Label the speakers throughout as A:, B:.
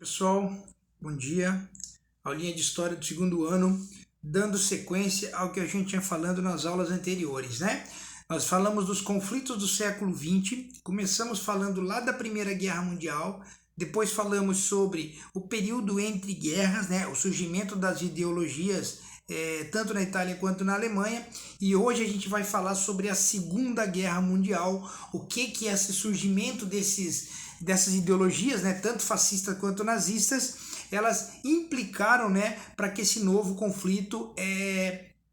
A: Pessoal, bom dia. Aulinha de História do segundo ano, dando sequência ao que a gente tinha falando nas aulas anteriores, né? Nós falamos dos conflitos do século XX, começamos falando lá da Primeira Guerra Mundial, depois falamos sobre o período entre guerras, né? O surgimento das ideologias, tanto na Itália quanto na Alemanha, e hoje a gente vai falar sobre a Segunda Guerra Mundial, o que é esse surgimento dessas ideologias, né, tanto fascistas quanto nazistas, elas implicaram, né, para que esse novo conflito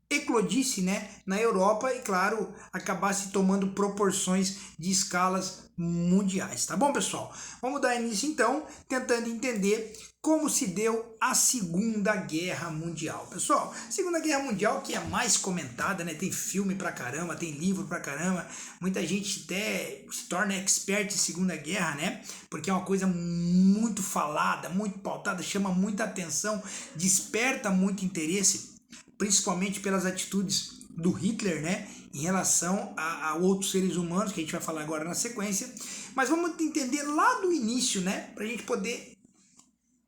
A: eclodisse, né, na Europa e, claro, acabasse tomando proporções de escalas mundiais, tá bom, pessoal? Vamos dar início, então, tentando entender como se deu a Segunda Guerra Mundial. Pessoal, Segunda Guerra Mundial, que é a mais comentada, né? Tem filme pra caramba, tem livro pra caramba, muita gente até se torna expert em Segunda Guerra, né? Porque é uma coisa muito falada, muito pautada, chama muita atenção, desperta muito interesse, principalmente pelas atitudes do Hitler, né? Em relação a outros seres humanos, que a gente vai falar agora na sequência. Mas vamos entender lá do início, né? Pra gente poder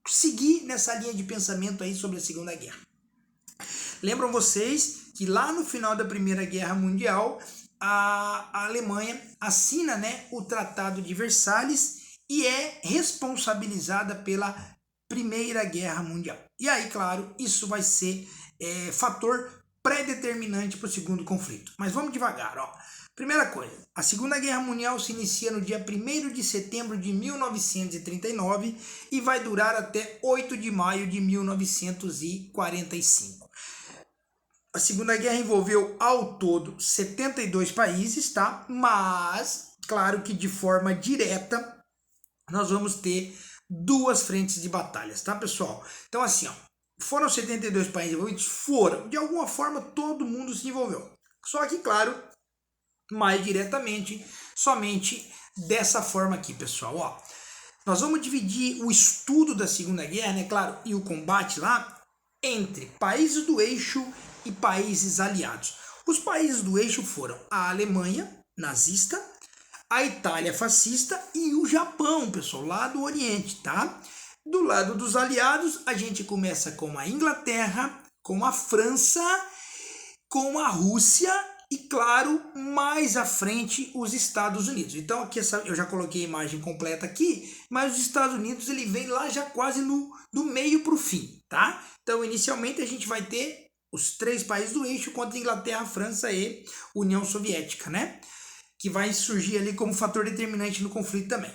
A: seguir nessa linha de pensamento aí sobre a Segunda Guerra. Lembram vocês que lá no final da Primeira Guerra Mundial, a Alemanha assina, né, o Tratado de Versalhes e é responsabilizada pela Primeira Guerra Mundial. E aí, claro, isso vai ser fator pré-determinante para o segundo conflito. Mas vamos devagar, ó. Primeira coisa, a Segunda Guerra Mundial se inicia no dia 1º de setembro de 1939 e vai durar até 8 de maio de 1945. A Segunda Guerra envolveu ao todo 72 países, tá? Mas, claro que de forma direta, nós vamos ter duas frentes de batalhas, tá, pessoal? Então, assim, ó, foram 72 países envolvidos? Foram. De alguma forma, todo mundo se envolveu. Só que, claro, mais diretamente, somente dessa forma aqui, pessoal, ó. Nós vamos dividir o estudo da Segunda Guerra, né, claro, e o combate lá, entre países do eixo e países aliados. Os países do eixo foram a Alemanha, nazista, a Itália fascista e o Japão, pessoal, lá do Oriente, tá? Do lado dos aliados, a gente começa com a Inglaterra, com a França, com a Rússia e, claro, mais à frente, os Estados Unidos. Então, aqui eu já coloquei a imagem completa aqui, mas os Estados Unidos ele vem lá já quase do meio para o fim, tá? Então, inicialmente, a gente vai ter os três países do eixo contra a Inglaterra, França e União Soviética, né? Que vai surgir ali como fator determinante no conflito também.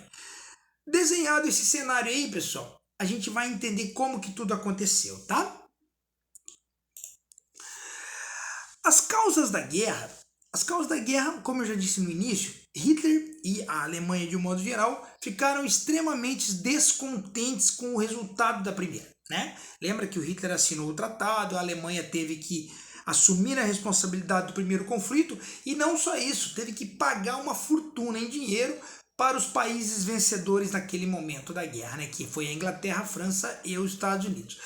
A: Desenhado esse cenário aí, pessoal, a gente vai entender como que tudo aconteceu, tá? As causas da guerra, como eu já disse no início, Hitler e a Alemanha de um modo geral ficaram extremamente descontentes com o resultado da primeira, né? Lembra que o Hitler assinou o tratado, a Alemanha teve que assumir a responsabilidade do primeiro conflito e não só isso, teve que pagar uma fortuna em dinheiro para os países vencedores naquele momento da guerra, né? Que foi a Inglaterra, a França e os Estados Unidos.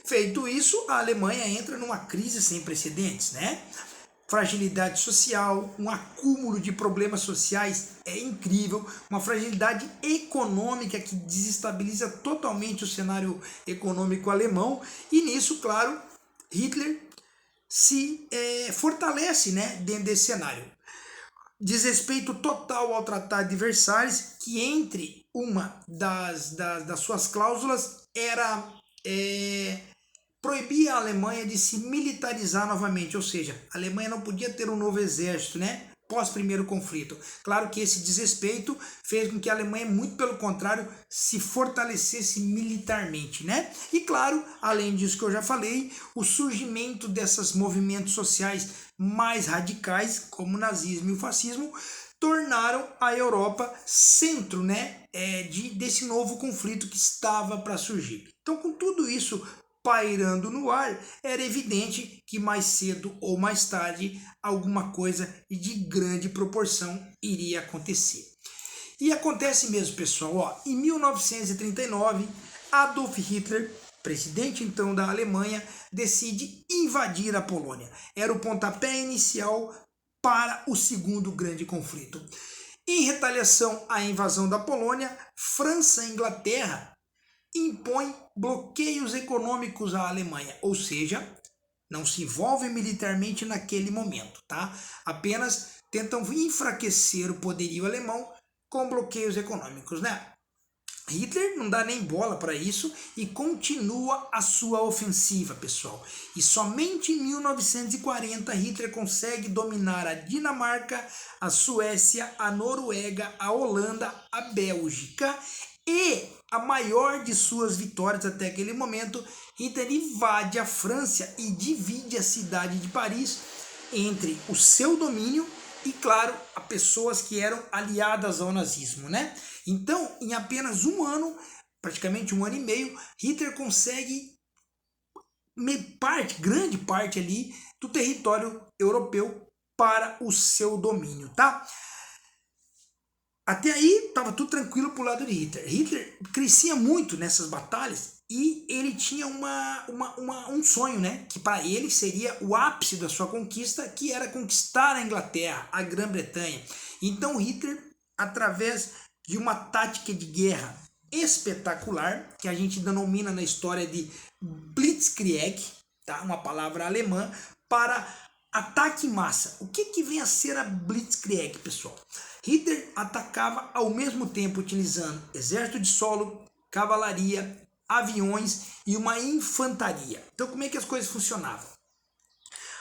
A: Feito isso, a Alemanha entra numa crise sem precedentes, né? Fragilidade social, um acúmulo de problemas sociais é incrível, uma fragilidade econômica que desestabiliza totalmente o cenário econômico alemão e nisso, claro, Hitler se fortalece, né, dentro desse cenário. Desrespeito total ao Tratado de Versalhes, que entre uma das suas cláusulas era proibir a Alemanha de se militarizar novamente, ou seja, a Alemanha não podia ter um novo exército, né? Pós primeiro conflito. Claro que esse desrespeito fez com que a Alemanha, muito pelo contrário, se fortalecesse militarmente, né? E claro, além disso que eu já falei, o surgimento desses movimentos sociais mais radicais, como o nazismo e o fascismo, tornaram a Europa centro, né, desse novo conflito que estava para surgir. Então, com tudo isso pairando no ar, era evidente que mais cedo ou mais tarde alguma coisa de grande proporção iria acontecer. E acontece mesmo, pessoal. Ó, em 1939, Adolf Hitler, presidente então da Alemanha, decide invadir a Polônia. Era o pontapé inicial para o segundo grande conflito. Em retaliação à invasão da Polônia, França e Inglaterra impõe bloqueios econômicos à Alemanha, ou seja, não se envolvem militarmente naquele momento, tá? Apenas tentam enfraquecer o poderio alemão com bloqueios econômicos, né? Hitler não dá nem bola para isso e continua a sua ofensiva, pessoal. E somente em 1940 Hitler consegue dominar a Dinamarca, a Suécia, a Noruega, a Holanda, a Bélgica e a maior de suas vitórias até aquele momento, Hitler invade a França e divide a cidade de Paris entre o seu domínio e, claro, a pessoas que eram aliadas ao nazismo, né? Então, em apenas um ano, praticamente um ano e meio, Hitler consegue grande parte ali do território europeu para o seu domínio, tá? Até aí estava tudo tranquilo pro lado de Hitler. Hitler crescia muito nessas batalhas e ele tinha um sonho, né? Que para ele seria o ápice da sua conquista, que era conquistar a Inglaterra, a Grã-Bretanha. Então Hitler, através de uma tática de guerra espetacular, que a gente denomina na história de Blitzkrieg, tá? Uma palavra alemã, para ataque em massa. O que vem a ser a Blitzkrieg, pessoal? Hitler atacava ao mesmo tempo utilizando exército de solo, cavalaria, aviões e uma infantaria. Então como é que as coisas funcionavam?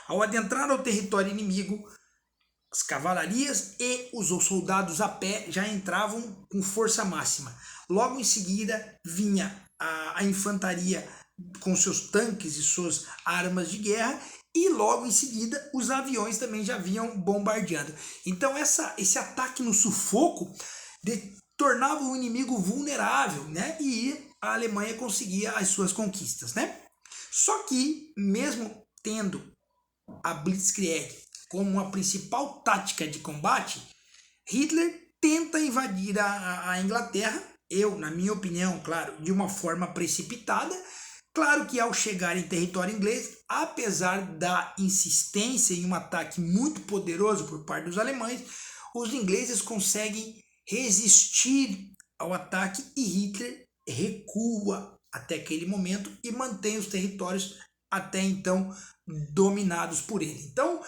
A: Ao adentrar ao território inimigo, as cavalarias e os soldados a pé já entravam com força máxima. Logo em seguida vinha a infantaria com seus tanques e suas armas de guerra, e logo em seguida os aviões também já vinham bombardeando. Então esse ataque no sufoco tornava o inimigo vulnerável, né? E a Alemanha conseguia as suas conquistas, né? Só que, mesmo tendo a Blitzkrieg como uma principal tática de combate, Hitler tenta invadir a Inglaterra, na minha opinião, claro, de uma forma precipitada. Claro que ao chegar em território inglês, apesar da insistência em um ataque muito poderoso por parte dos alemães, os ingleses conseguem resistir ao ataque e Hitler recua até aquele momento e mantém os territórios até então dominados por ele. Então,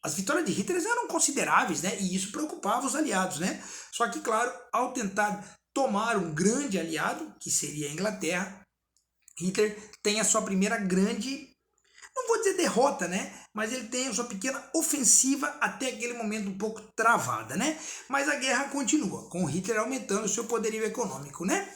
A: as vitórias de Hitler eram consideráveis, né? E isso preocupava os aliados, né? Só que, claro, ao tentar tomar um grande aliado, que seria a Inglaterra, Hitler tem a sua primeira grande, não vou dizer derrota, né? Mas ele tem a sua pequena ofensiva até aquele momento um pouco travada, né? Mas a guerra continua, com Hitler aumentando o seu poderio econômico, né?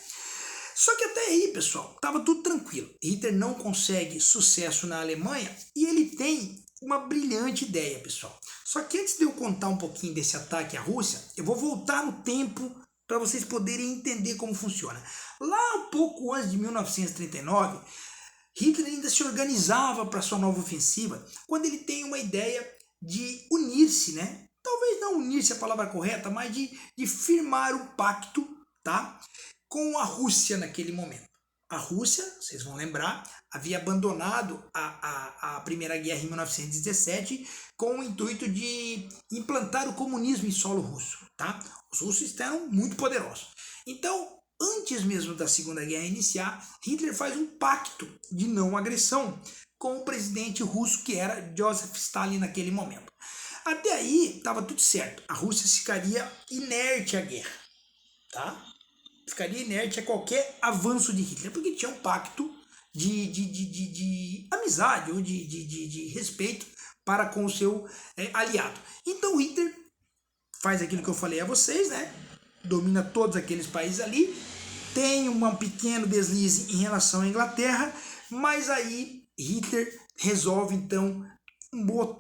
A: Só que até aí, pessoal, estava tudo tranquilo. Hitler não consegue sucesso na Alemanha e ele tem uma brilhante ideia, pessoal. Só que antes de eu contar um pouquinho desse ataque à Rússia, eu vou voltar no tempo para vocês poderem entender como funciona. Lá um pouco antes de 1939, Hitler ainda se organizava para sua nova ofensiva, quando ele tem uma ideia de unir-se, né? Talvez não unir-se é a palavra correta, mas de firmar um pacto, tá? Com a Rússia naquele momento. A Rússia, vocês vão lembrar, havia abandonado a Primeira Guerra em 1917 com o intuito de implantar o comunismo em solo russo, tá? Os russos eram muito poderosos. Então, antes mesmo da Segunda Guerra iniciar, Hitler faz um pacto de não agressão com o presidente russo, que era Joseph Stalin naquele momento. Até aí, estava tudo certo. A Rússia ficaria inerte à guerra, tá? Ficaria inerte a qualquer avanço de Hitler, porque tinha um pacto de amizade ou de respeito para com o seu aliado. Então Hitler faz aquilo que eu falei a vocês, né? Domina todos aqueles países ali, tem um pequeno deslize em relação à Inglaterra, mas aí Hitler resolve então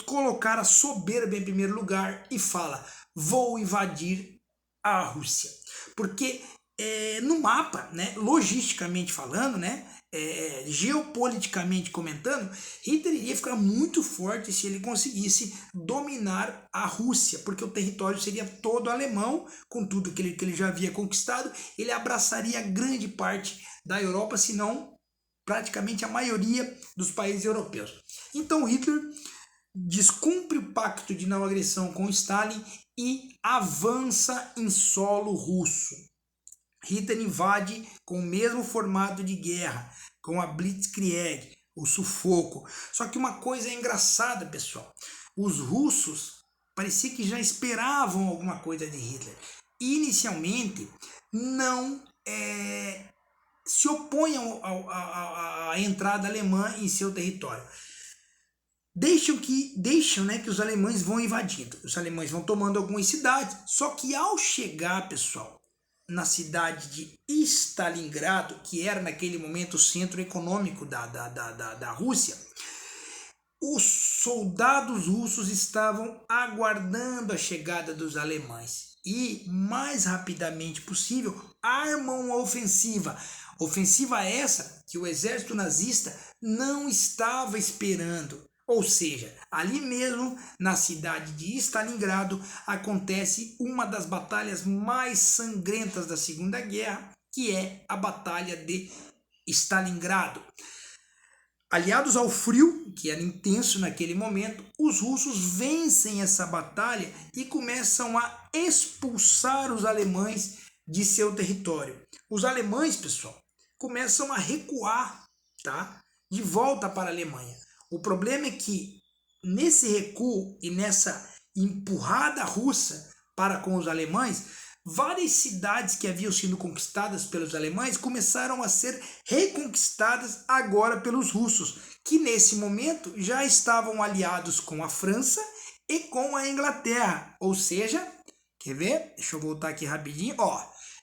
A: colocar a soberba em primeiro lugar e fala: vou invadir a Rússia. Porque no mapa, né, logisticamente falando, né, geopoliticamente comentando, Hitler iria ficar muito forte se ele conseguisse dominar a Rússia, porque o território seria todo alemão, com tudo que ele já havia conquistado. Ele abraçaria grande parte da Europa, se não praticamente a maioria dos países europeus. Então Hitler descumpre o pacto de não agressão com Stalin e avança em solo russo. Hitler invade com o mesmo formato de guerra, com a Blitzkrieg, o sufoco. Só que uma coisa é engraçada, pessoal. Os russos parecia que já esperavam alguma coisa de Hitler. Inicialmente, não se opõem à entrada alemã em seu território. Deixam que os alemães vão invadindo. Os alemães vão tomando algumas cidades. Só que ao chegar, pessoal, na cidade de Stalingrado, que era naquele momento o centro econômico da Rússia, os soldados russos estavam aguardando a chegada dos alemães e, mais rapidamente possível, armam uma ofensiva. Ofensiva essa que o exército nazista não estava esperando. Ou seja, ali mesmo, na cidade de Stalingrado, acontece uma das batalhas mais sangrentas da Segunda Guerra, que é a Batalha de Stalingrado. Aliados ao frio, que era intenso naquele momento, os russos vencem essa batalha e começam a expulsar os alemães de seu território. Os alemães, pessoal, começam a recuar, tá? De volta para a Alemanha. O problema é que nesse recuo e nessa empurrada russa para com os alemães, várias cidades que haviam sido conquistadas pelos alemães começaram a ser reconquistadas agora pelos russos, que nesse momento já estavam aliados com a França e com a Inglaterra. Ou seja, quer ver? Deixa eu voltar aqui rapidinho.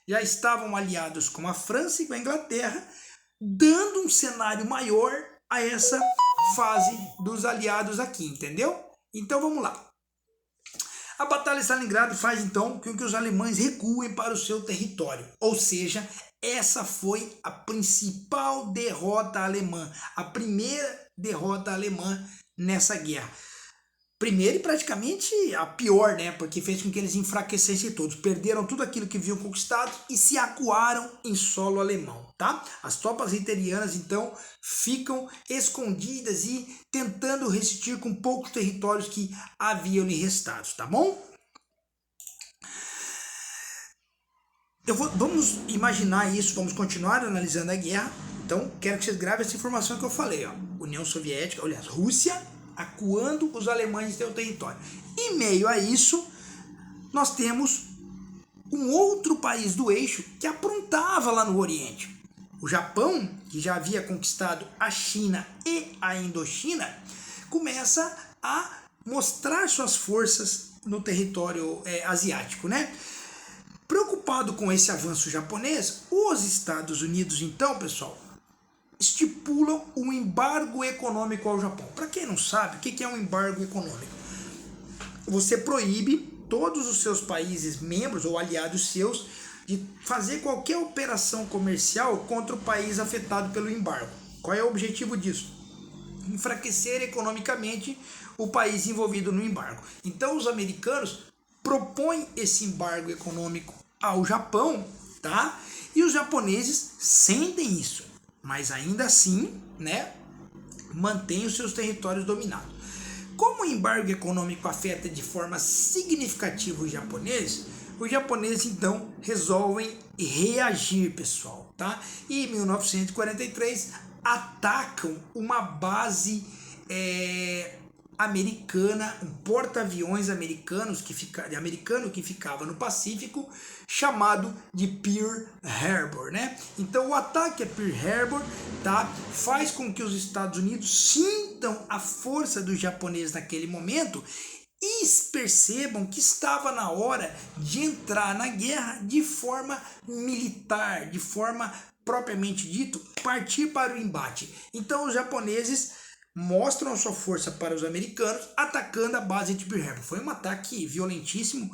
A: Já estavam aliados com a França e com a Inglaterra, dando um cenário maior a essa fase dos aliados aqui, entendeu? Então vamos lá. A Batalha de Stalingrado faz então com que os alemães recuem para o seu território. Ou seja, essa foi a principal derrota alemã, a primeira derrota alemã nessa guerra. Primeiro e praticamente a pior, né? Porque fez com que eles enfraquecessem todos. Perderam tudo aquilo que haviam conquistado e se acuaram em solo alemão, tá? As tropas hitlerianas, então, ficam escondidas e tentando resistir com poucos territórios que haviam lhe restados, tá bom? Vamos imaginar isso, vamos continuar analisando a guerra. Então, quero que vocês gravem essa informação que eu falei, ó. União Soviética, aliás, Rússia acuando os alemães em seu território. Em meio a isso, nós temos um outro país do eixo que aprontava lá no Oriente. O Japão, que já havia conquistado a China e a Indochina, começa a mostrar suas forças no território asiático, né? Preocupado com esse avanço japonês, os Estados Unidos, então, pessoal, estipulam um embargo econômico ao Japão. Para quem não sabe, o que é um embargo econômico? Você proíbe todos os seus países membros ou aliados seus de fazer qualquer operação comercial contra o país afetado pelo embargo. Qual é o objetivo disso? Enfraquecer economicamente o país envolvido no embargo. Então os americanos propõem esse embargo econômico ao Japão, tá? E os japoneses sentem isso, mas ainda assim, né, mantêm os seus territórios dominados. Como o embargo econômico afeta de forma significativa os japoneses então resolvem reagir, pessoal, tá? E em 1943 atacam uma base americana, um porta-aviões americano que ficava no Pacífico, chamado de Pearl Harbor, né? Então o ataque a Pearl Harbor, tá, faz com que os Estados Unidos sintam a força dos japoneses naquele momento e percebam que estava na hora de entrar na guerra de forma militar, de forma propriamente dito, partir para o embate. Então os japoneses mostram a sua força para os americanos, atacando a base de Pearl Harbor. Foi um ataque violentíssimo,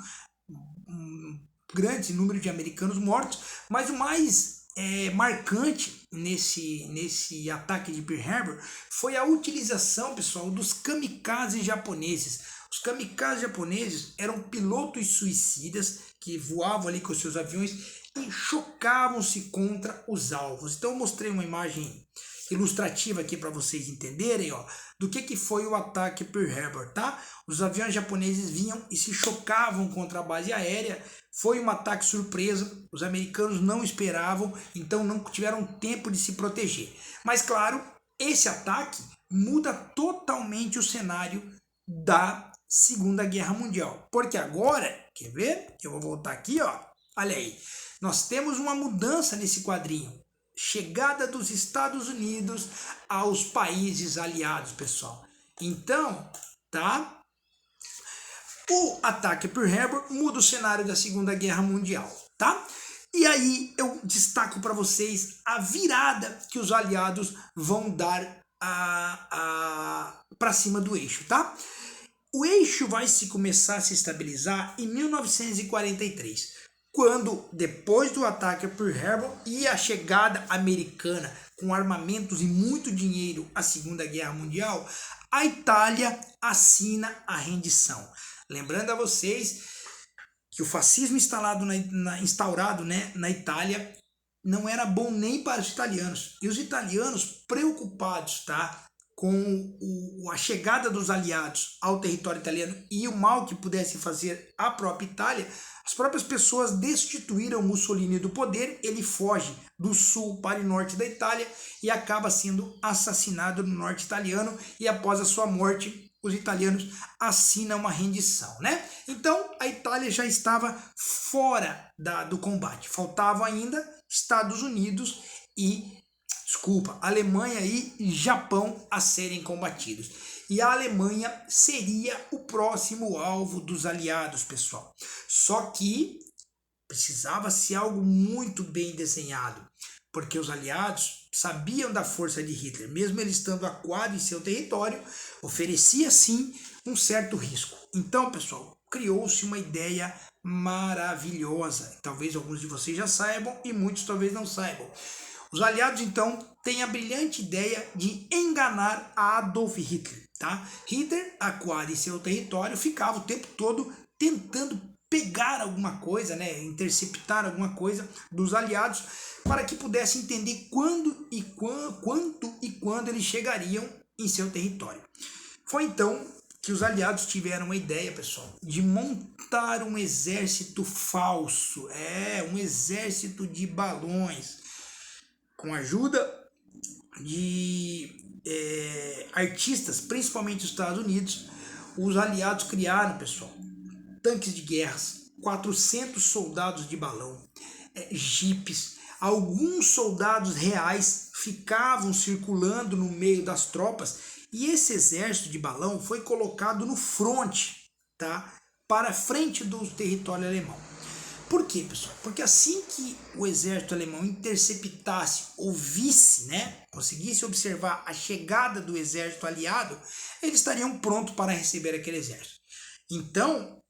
A: um grande número de americanos mortos, mas o mais marcante nesse ataque de Pearl Harbor foi a utilização, pessoal, dos kamikazes japoneses. Os kamikazes japoneses eram pilotos suicidas que voavam ali com seus aviões e chocavam-se contra os alvos. Então eu mostrei uma imagem ilustrativa aqui para vocês entenderem, ó, do que foi o ataque Pearl Harbor, tá? Os aviões japoneses vinham e se chocavam contra a base aérea. Foi um ataque surpresa, os americanos não esperavam, então não tiveram tempo de se proteger. Mas claro, esse ataque muda totalmente o cenário da Segunda Guerra Mundial. Porque agora, quer ver? Eu vou voltar aqui, ó. Olha aí. Nós temos uma mudança nesse quadrinho. Chegada dos Estados Unidos aos países aliados, pessoal. Então, tá? O ataque Pearl Harbor muda o cenário da Segunda Guerra Mundial, tá? E aí eu destaco para vocês a virada que os aliados vão dar para cima do eixo, tá? O eixo vai começar a se estabilizar em 1943, quando, depois do ataque a Pearl Harbor e a chegada americana com armamentos e muito dinheiro à Segunda Guerra Mundial, a Itália assina a rendição. Lembrando a vocês que o fascismo instaurado na Itália não era bom nem para os italianos. E os italianos, preocupados, tá, com a chegada dos aliados ao território italiano e o mal que pudesse fazer à própria Itália, as próprias pessoas destituíram Mussolini do poder. Ele foge do sul para o norte da Itália e acaba sendo assassinado no norte italiano, e após a sua morte, os italianos assinam uma rendição, né? Então, a Itália já estava fora do combate. Faltavam ainda Estados Unidos Alemanha e Japão a serem combatidos. E a Alemanha seria o próximo alvo dos aliados, pessoal. Só que precisava ser algo muito bem desenhado, porque os aliados sabiam da força de Hitler, mesmo ele estando acuado em seu território, oferecia sim um certo risco. Então, pessoal, criou-se uma ideia maravilhosa. Talvez alguns de vocês já saibam e muitos talvez não saibam. Os aliados, então, têm a brilhante ideia de enganar a Adolf Hitler, tá? Hitler, acuado em seu território, ficava o tempo todo tentando pegar alguma coisa, né, interceptar alguma coisa dos aliados, para que pudesse entender quando e quando eles chegariam em seu território. Foi então que os aliados tiveram a ideia, pessoal, de montar um exército falso, um exército de balões, com a ajuda de artistas, principalmente dos Estados Unidos. Os aliados criaram, pessoal, tanques de guerras, 400 soldados de balão, jipes. Alguns soldados reais ficavam circulando no meio das tropas, e esse exército de balão foi colocado no fronte, tá? Para frente do território alemão. Por quê, pessoal? Porque assim que o exército alemão interceptasse ou visse, né, conseguisse observar a chegada do exército aliado, eles estariam prontos para receber aquele exército. Então,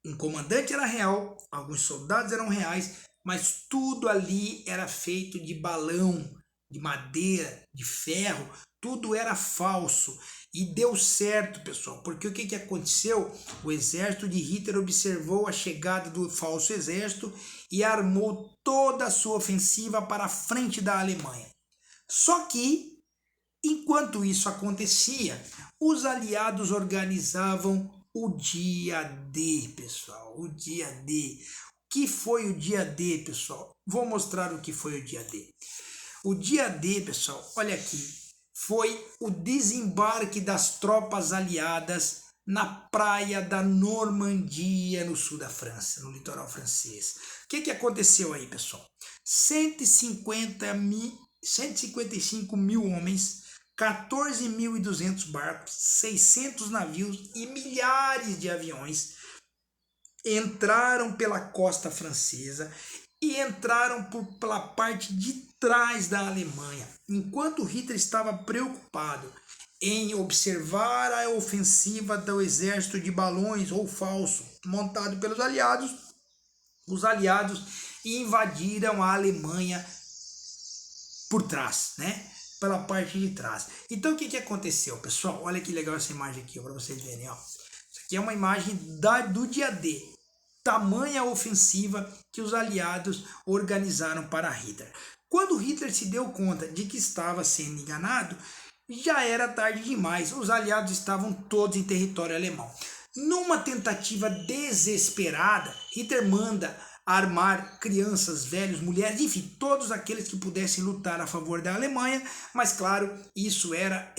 A: um comandante era real, alguns soldados eram reais, mas tudo ali era feito de balão, de madeira, de ferro, tudo era falso. E deu certo, pessoal, porque o que aconteceu? O exército de Hitler observou a chegada do falso exército e armou toda a sua ofensiva para a frente da Alemanha. Só que, enquanto isso acontecia, os aliados organizavam o dia D, pessoal, o dia D. O que foi o dia D, pessoal? Vou mostrar o que foi o dia D. O dia D, pessoal, olha aqui, foi o desembarque das tropas aliadas na praia da Normandia, no sul da França, no litoral francês. O que aconteceu aí, pessoal? 155 mil homens, 14.200 barcos, 600 navios e milhares de aviões entraram pela costa francesa e entraram pela parte de trás da Alemanha. Enquanto Hitler estava preocupado em observar a ofensiva do exército de balões ou falso montado pelos aliados, os aliados invadiram a Alemanha por trás, né? Pela parte de trás. Então o que aconteceu, pessoal? Olha que legal essa imagem aqui para vocês verem, ó. Isso aqui é uma imagem do dia D. Tamanha ofensiva que os aliados organizaram para Hitler. Quando Hitler se deu conta de que estava sendo enganado, já era tarde demais. Os aliados estavam todos em território alemão. Numa tentativa desesperada, Hitler manda armar crianças, velhos, mulheres, enfim, todos aqueles que pudessem lutar a favor da Alemanha, mas claro, isso era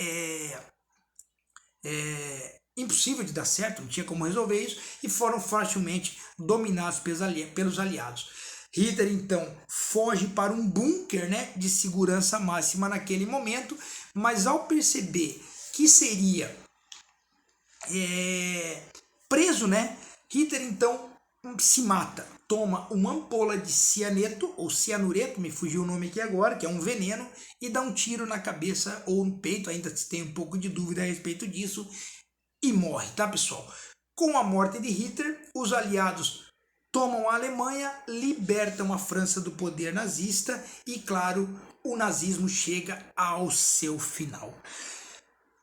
A: impossível de dar certo, não tinha como resolver isso, e foram facilmente dominados pelos aliados. Hitler então foge para um bunker, né, de segurança máxima naquele momento, mas ao perceber que seria preso, né, Hitler então se mata, toma uma ampola de cianeto ou cianureto, me fugiu o nome aqui agora, que é um veneno, e dá um tiro na cabeça ou no peito, ainda se tem um pouco de dúvida a respeito disso, e morre, tá, pessoal? Com a morte de Hitler, os aliados tomam a Alemanha, libertam a França do poder nazista e, claro, o nazismo chega ao seu final.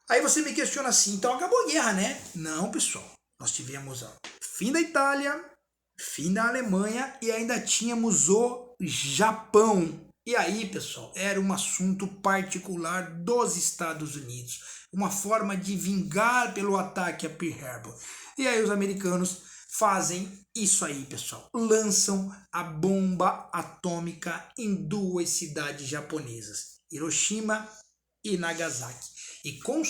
A: Aí você me questiona assim, então acabou a guerra, né? Não, pessoal. Nós tivemos o fim da Itália, fim da Alemanha e ainda tínhamos o Japão. E aí, pessoal, era um assunto particular dos Estados Unidos. Uma forma de vingar pelo ataque a Pearl Harbor. E aí os americanos fazem isso aí, pessoal. Lançam a bomba atômica em duas cidades japonesas, Hiroshima e Nagasaki. E com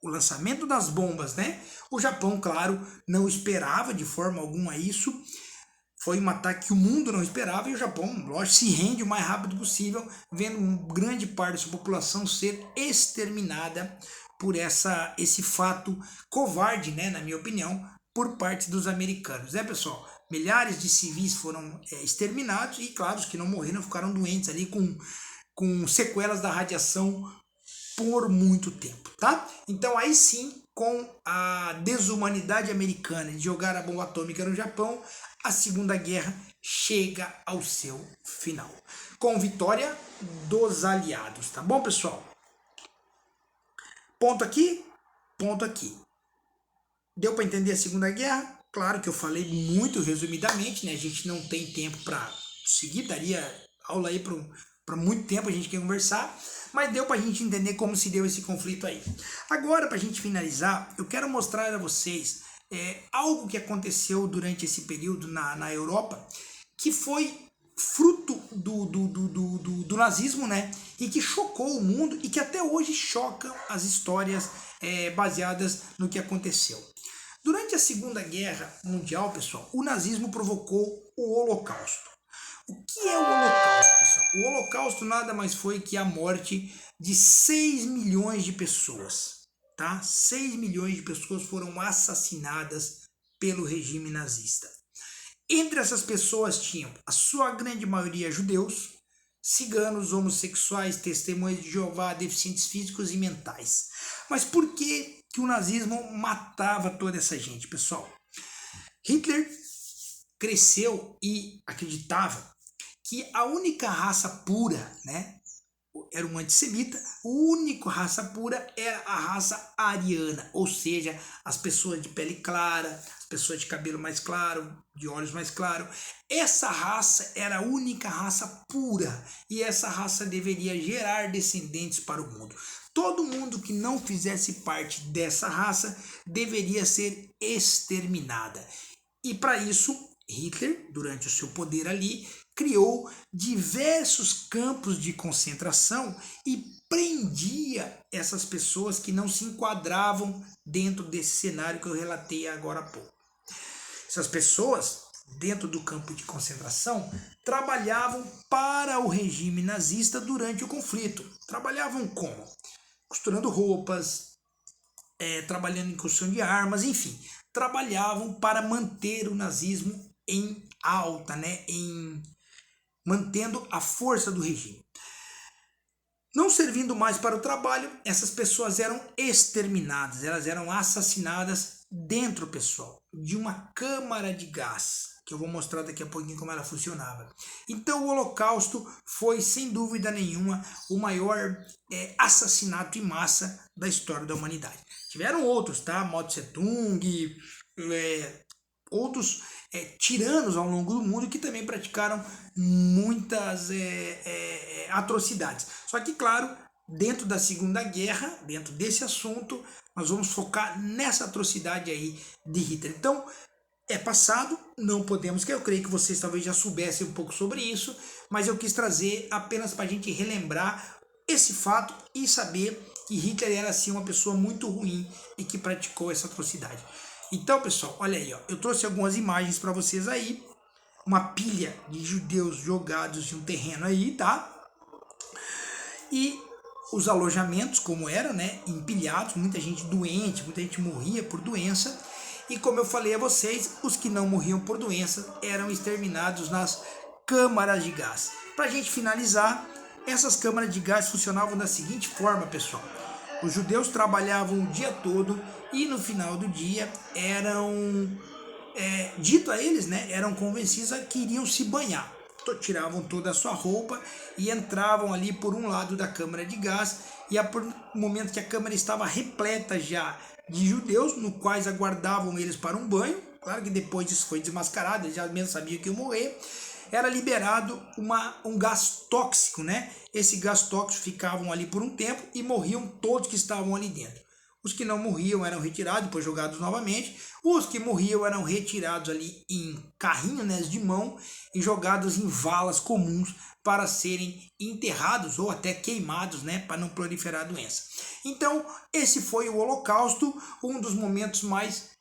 A: o lançamento das bombas, né? O Japão, claro, não esperava de forma alguma isso. Foi um ataque que o mundo não esperava e o Japão, lógico, se rende o mais rápido possível, vendo grande parte da sua população ser exterminada por esse fato covarde, né, na minha opinião, por parte dos americanos, né, pessoal? Milhares de civis foram exterminados e, claro, os que não morreram ficaram doentes ali com sequelas da radiação por muito tempo, tá? Então aí sim, com a desumanidade americana de jogar a bomba atômica no Japão, a Segunda Guerra chega ao seu final, com vitória dos aliados, tá bom, pessoal? Ponto aqui, ponto aqui. Deu para entender a Segunda Guerra? Claro que eu falei muito resumidamente, né? A gente não tem tempo para seguir, daria aula aí para muito tempo a gente quer conversar, mas deu para a gente entender como se deu esse conflito aí. Agora, para a gente finalizar, eu quero mostrar a vocês algo que aconteceu durante esse período na Europa, que foi fruto do nazismo, né? E que chocou o mundo e que até hoje choca as histórias baseadas no que aconteceu. Durante a Segunda Guerra Mundial, pessoal, o nazismo provocou o Holocausto. O que é o Holocausto, pessoal? O Holocausto nada mais foi que a morte de 6 milhões de pessoas, tá? 6 milhões de pessoas foram assassinadas pelo regime nazista. Entre essas pessoas tinham a sua grande maioria judeus, ciganos, homossexuais, testemunhas de Jeová, deficientes físicos e mentais. Mas por que o nazismo matava toda essa gente, pessoal? Hitler cresceu e acreditava que a única raça pura, né, era um antissemita, a única raça pura era a raça ariana, ou seja, as pessoas de pele clara, as pessoas de cabelo mais claro, de olhos mais claros. Essa raça era a única raça pura e essa raça deveria gerar descendentes para o mundo. Todo mundo que não fizesse parte dessa raça deveria ser exterminada. E para isso, Hitler, durante o seu poder ali, criou diversos campos de concentração e prendia essas pessoas que não se enquadravam dentro desse cenário que eu relatei agora há pouco. Essas pessoas, dentro do campo de concentração, trabalhavam para o regime nazista durante o conflito. Trabalhavam como? Costurando roupas, trabalhando em construção de armas, enfim. Trabalhavam para manter o nazismo em alta, né? Mantendo a força do regime. Não servindo mais para o trabalho, essas pessoas eram exterminadas, elas eram assassinadas dentro, pessoal, de uma câmara de gás, que eu vou mostrar daqui a pouquinho como ela funcionava. Então o Holocausto foi, sem dúvida nenhuma, o maior assassinato em massa da história da humanidade. Tiveram outros, tá? Mao Tse Tung, outros tiranos ao longo do mundo que também praticaram muitas atrocidades. Só que, claro, dentro da Segunda Guerra, dentro desse assunto, nós vamos focar nessa atrocidade aí de Hitler. Então, é passado, não podemos, que eu creio que vocês talvez já soubessem um pouco sobre isso, mas eu quis trazer apenas para a gente relembrar esse fato e saber que Hitler era assim uma pessoa muito ruim e que praticou essa atrocidade. Então, pessoal, olha aí, ó, eu trouxe algumas imagens para vocês aí, uma pilha de judeus jogados em um terreno aí, tá? E os alojamentos, como eram, né, empilhados, muita gente doente, muita gente morria por doença. E como eu falei a vocês, os que não morriam por doença eram exterminados nas câmaras de gás. Para a gente finalizar, essas câmaras de gás funcionavam da seguinte forma, pessoal. Os judeus trabalhavam o dia todo e no final do dia eram, dito a eles, né, eram convencidos a que iriam se banhar. Tiravam toda a sua roupa e entravam ali por um lado da câmara de gás, e a por momento que a câmara estava repleta já de judeus, no quais aguardavam eles para um banho, claro que depois isso foi desmascarado, eles já mesmo sabiam que iam morrer, era liberado um gás tóxico, né? Esse gás tóxico ficavam ali por um tempo e morriam todos que estavam ali dentro. Os que não morriam eram retirados, depois jogados novamente. Os que morriam eram retirados ali em carrinhos, né, de mão e jogados em valas comuns para serem enterrados ou até queimados, né, para não proliferar a doença. Então, esse foi o Holocausto, um dos momentos mais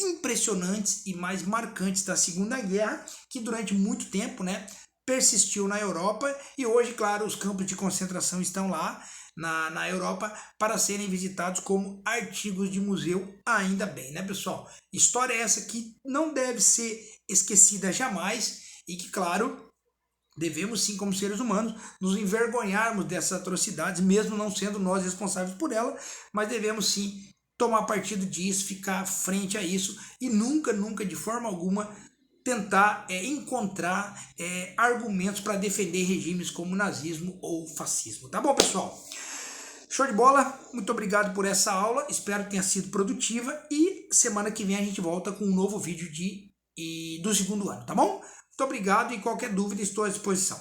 A: impressionantes e mais marcantes da Segunda Guerra, que durante muito tempo, né, persistiu na Europa, e hoje, claro, os campos de concentração estão lá na Europa para serem visitados como artigos de museu, ainda bem, né, pessoal? História essa que não deve ser esquecida jamais e que, claro, devemos sim, como seres humanos, nos envergonharmos dessas atrocidades, mesmo não sendo nós responsáveis por ela, mas devemos sim tomar partido disso, ficar frente a isso e nunca, de forma alguma, tentar encontrar argumentos para defender regimes como nazismo ou fascismo. Tá bom, pessoal? Show de bola, muito obrigado por essa aula, espero que tenha sido produtiva e semana que vem a gente volta com um novo vídeo do segundo ano, tá bom? Muito obrigado e qualquer dúvida estou à disposição.